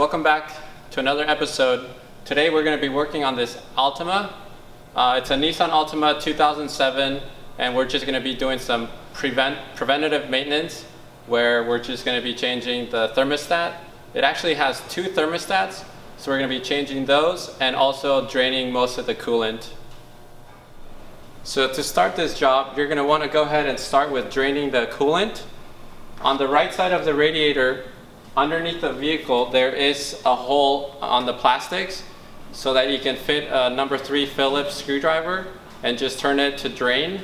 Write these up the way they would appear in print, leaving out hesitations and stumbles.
welcome back to another episode. Today we're going to be working on this Altima. It's a Nissan Altima 2007, and we're just going to be doing some preventative maintenance where we're just going to be changing the thermostat. It actually has two thermostats, so we're going to be changing those and also draining most of the coolant. So to start this job, you're going to want to go ahead and start with draining the coolant. On the right side of the radiator, underneath the vehicle, there is a hole on the plastics so that you can fit a number 3 Phillips screwdriver and just turn it to drain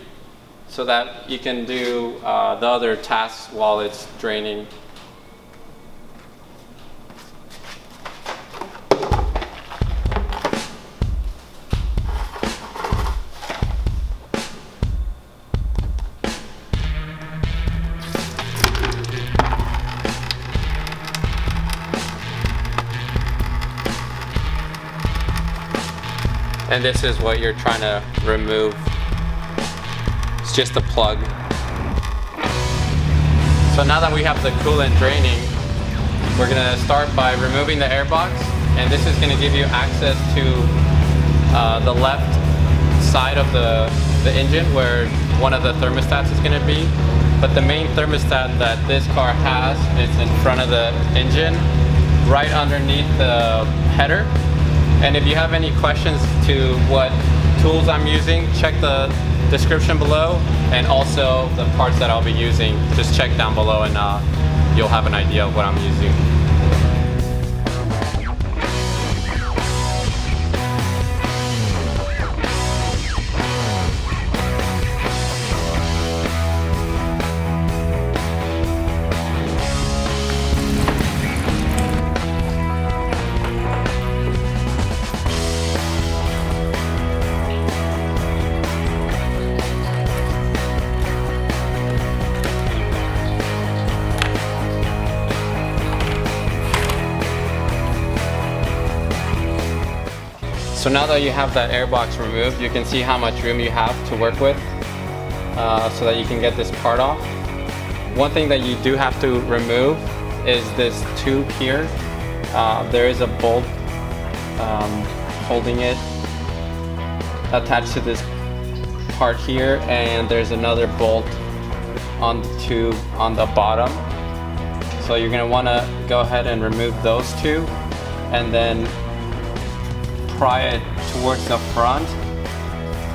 so that you can do the other tasks while it's draining. And this is what you're trying to remove. It's just a plug. So now that we have the coolant draining, we're gonna start by removing the airbox, and this is gonna give you access to the left side of the engine where one of the thermostats is gonna be. But the main thermostat that this car has is in front of the engine, right underneath the header. And if you have any questions to what tools I'm using, check the description below, and also the parts that I'll be using. Just check down below and you'll have an idea of what I'm using. So now that you have that airbox removed, you can see how much room you have to work with so that you can get this part off. One thing that you do have to remove is this tube here. There is a bolt holding it attached to this part here, and there's another bolt on the tube on the bottom. So you're going to want to go ahead and remove those two, and then pry it towards the front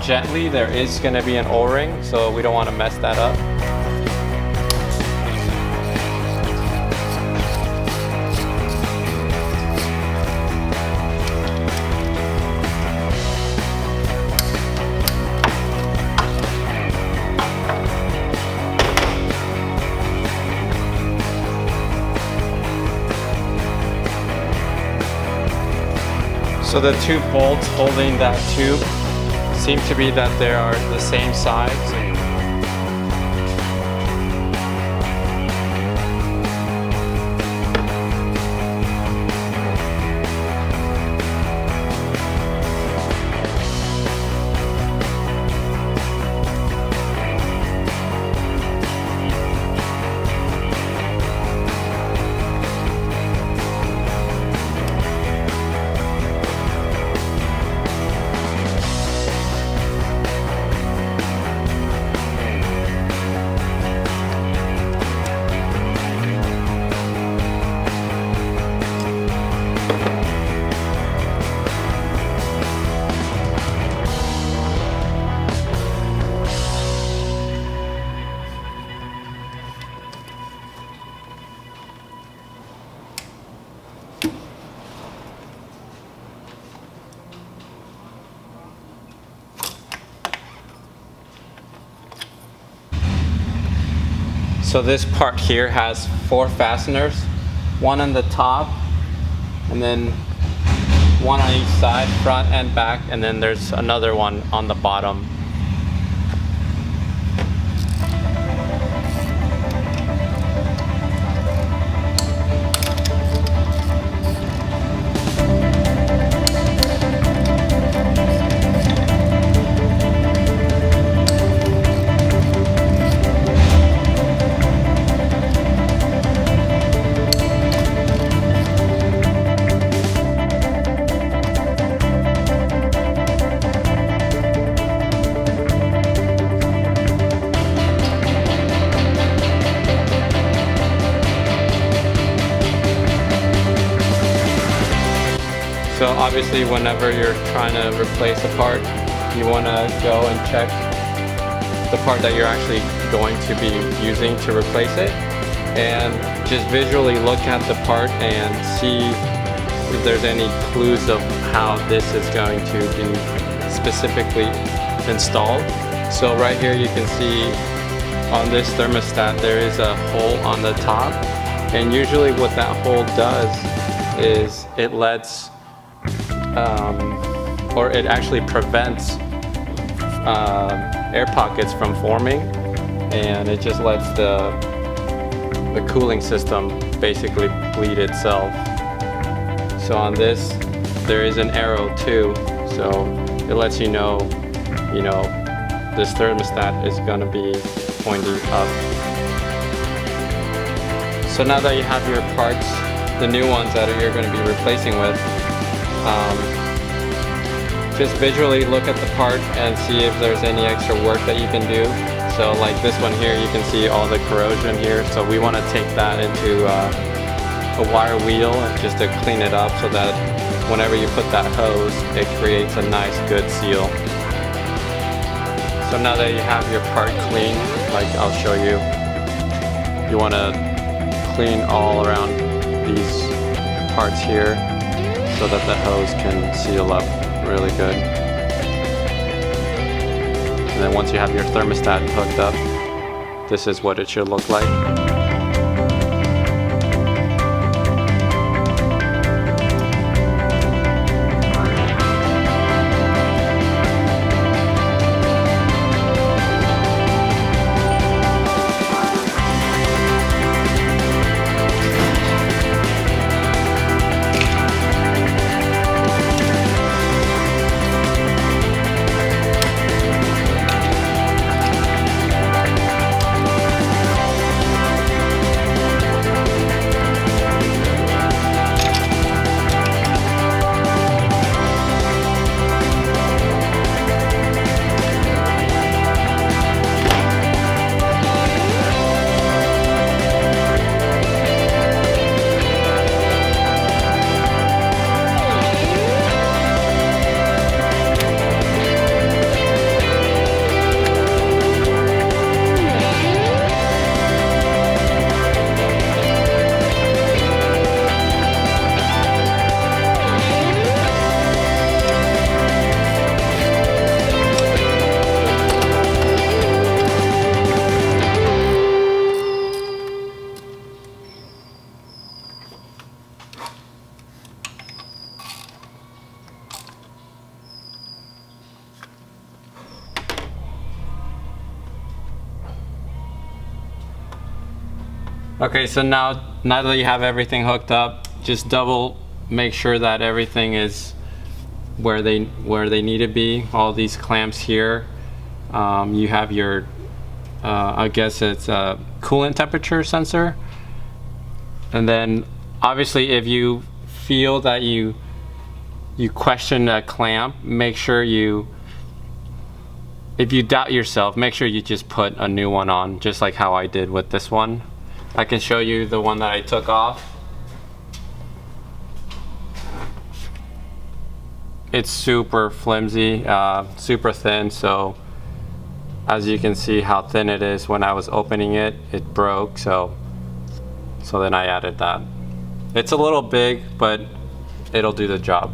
gently. There is going to be an O-ring, so we don't want to mess that up. So the two bolts holding that tube seem to be that they are the same size. So this part here has 4 fasteners, one on the top, and then one on each side, front and back, and then there's another one on the bottom. So obviously whenever you're trying to replace a part, you want to go and check the part that you're actually going to be using to replace it, and just visually look at the part and see if there's any clues of how this is going to be specifically installed. So right here you can see on this thermostat there is a hole on the top, and usually what that hole does is it lets or it actually prevents air pockets from forming, and it just lets the cooling system basically bleed itself. So on this there is an arrow too, so it lets you know this thermostat is going to be pointing up. So now that you have your parts, the new ones that you're going to be replacing with, just visually look at the part and see if there's any extra work that you can do. So like this one here, you can see all the corrosion here, so we want to take that into a wire wheel and just to clean it up so that whenever you put that hose, it creates a nice good seal. So now that you have your part clean, like I'll show you, you want to clean all around these parts here so that the hose can seal up really good. And then once you have your thermostat hooked up, this is what it should look like. Okay, so now that you have everything hooked up, just make sure that everything is where they need to be. All these clamps here, you have your I guess it's a coolant temperature sensor, and then obviously if you feel that you question a clamp, make sure if you doubt yourself, make sure you just put a new one on, just like how I did with this one. I can show you the one that I took off. It's super flimsy, super thin, so as you can see how thin it is, when I was opening it, it broke, so then I added that. It's a little big, but it'll do the job.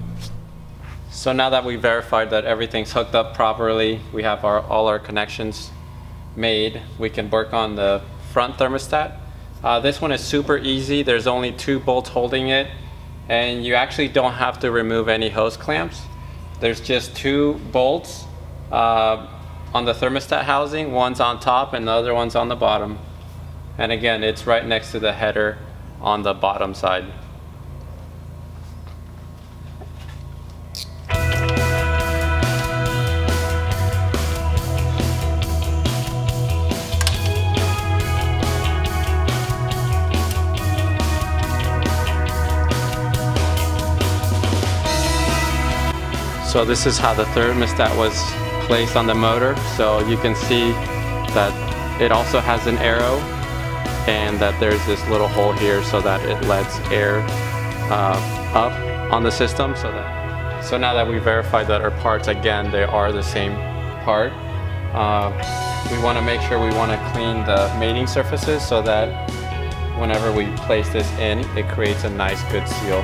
So now that we verified that everything's hooked up properly, we have all our connections made, we can work on the front thermostat. This one is super easy. There's only 2 bolts holding it, and you actually don't have to remove any hose clamps. There's just 2 bolts on the thermostat housing. One's on top and the other one's on the bottom. And again, it's right next to the header on the bottom side. So this is how the thermostat was placed on the motor. So you can see that it also has an arrow, and that there's this little hole here so that it lets air up on the system, so that So now that we verified that our parts, again, they are the same part, we want to make sure we want to clean the mating surfaces so that whenever we place this in, it creates a nice good seal.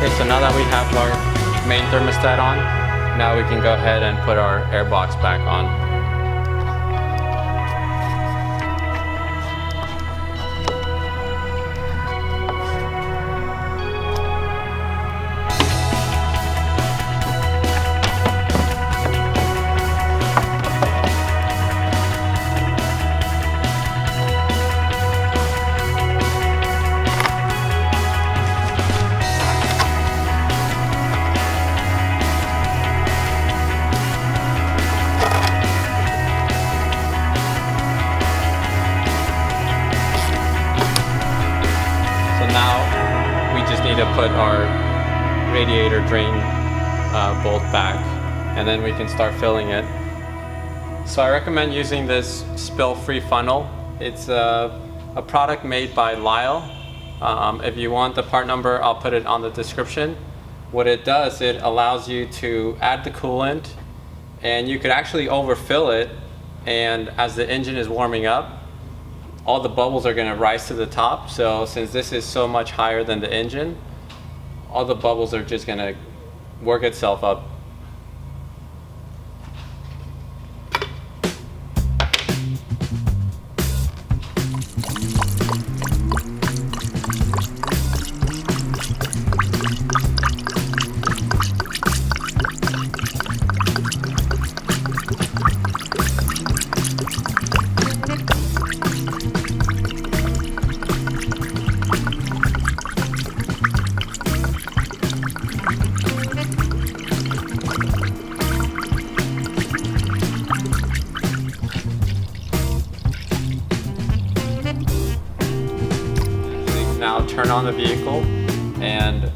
Okay, so now that we have our main thermostat on, now we can go ahead and put our airbox back on. Now we just need to put our radiator drain bolt back, and then we can start filling it. So I recommend using this spill-free funnel. It's a product made by Lisle. If you want the part number, I'll put it on the description. What it does, it allows you to add the coolant, and you could actually overfill it, and as the engine is warming up, all the bubbles are going to rise to the top. So since this is so much higher than the engine, all the bubbles are just going to work itself up. Now turn on the vehicle, and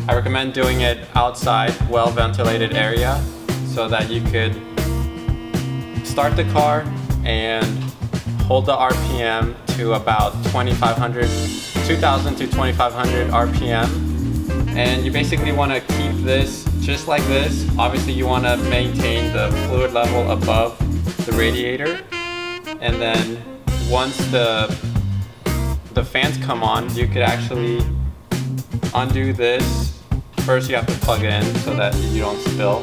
I recommend doing it outside, well ventilated area, so that you could start the car and hold the RPM to about 2,000 to 2,500 RPM, and you basically want to keep this just like this. Obviously you want to maintain the fluid level above the radiator, and then once the fans come on, you could actually undo this. First you have to plug it in so that you don't spill.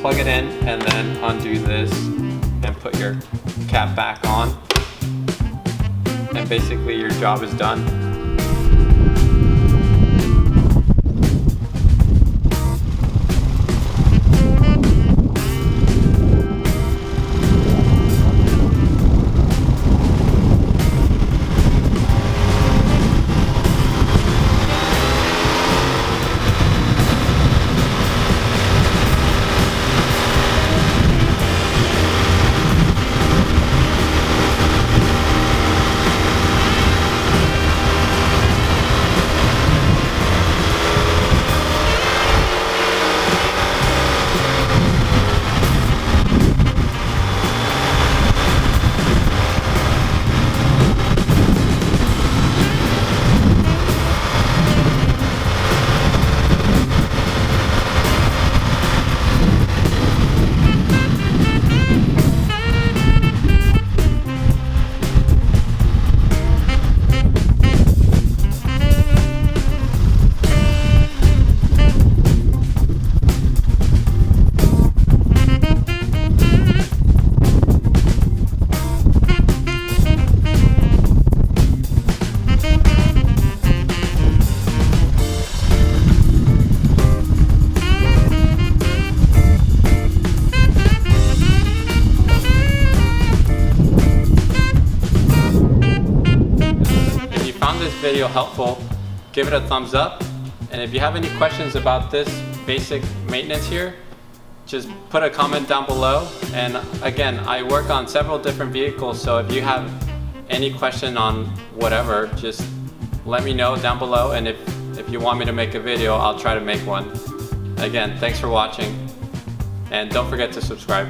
Plug it in and then undo this and put your cap back on, and basically your job is done. helpful, give it a thumbs up. And if you have any questions about this basic maintenance here, just put a comment down below. And again, I work on several different vehicles, so if you have any question on whatever, just let me know down below, and if you want me to make a video, I'll try to make one. Again, thanks for watching, and don't forget to subscribe.